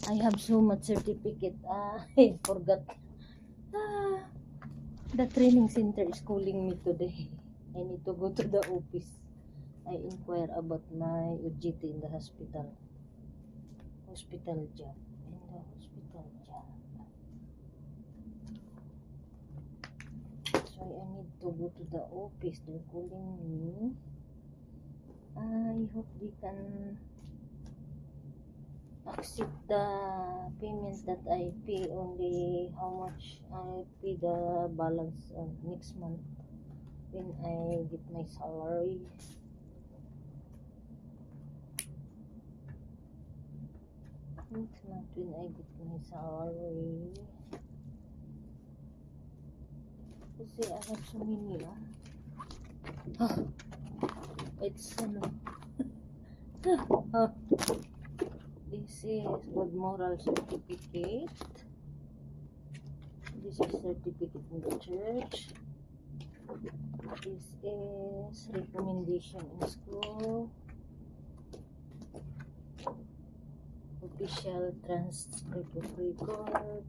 I have so much certificate. I forgot. The training center is calling me today. I need to go to the office. I inquire about my UGT in the hospital. Hospital job. In the hospital job. So I need to go to the office. They're calling me. I hope they can accept the payments that I pay, only how much I pay the balance next month when I get my salary. Next month when I get my salary. Kasi I have so many it's this is good moral certificate. This is certificate in the church. This is recommendation in school. Official transcript of record.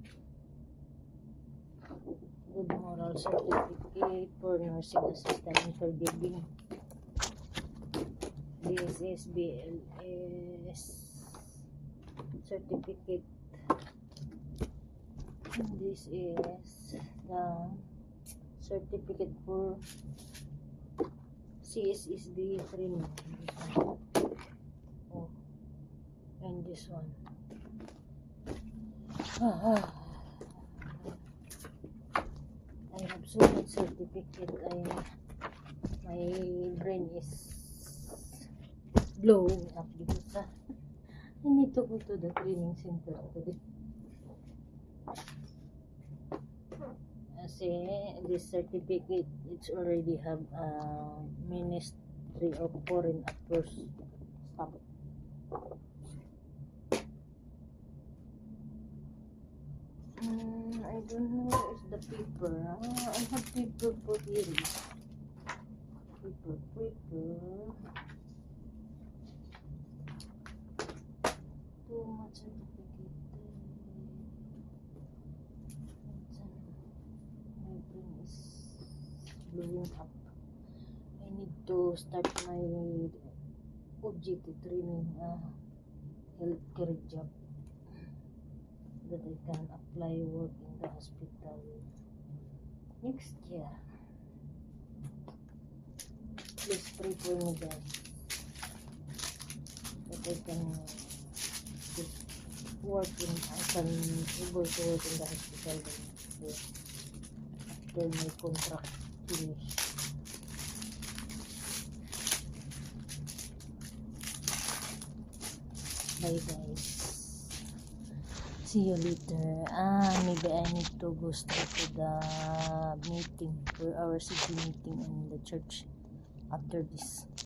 Good moral certificate for nursing assistant in caregiving. This is BLS certificate. This is the certificate for CSSD training. Oh, and this one. I have so much certificate. My brain is blowing up because I need to go to the training center today. Kasi this certificate, it's already have Ministry of Foreign Affairs stuff. I don't know where is the paper. I have paper for here. Paper. Too much certificate. My brain is blowing up. I need to start my OJT training, healthcare job, that I can apply work in the hospital next year. Please pray for me, guys, that I can work in, I can able to work in the hospital after my contract finish. Bye guys. See you later. Maybe I need to go straight to the meeting for our city meeting in the church after this.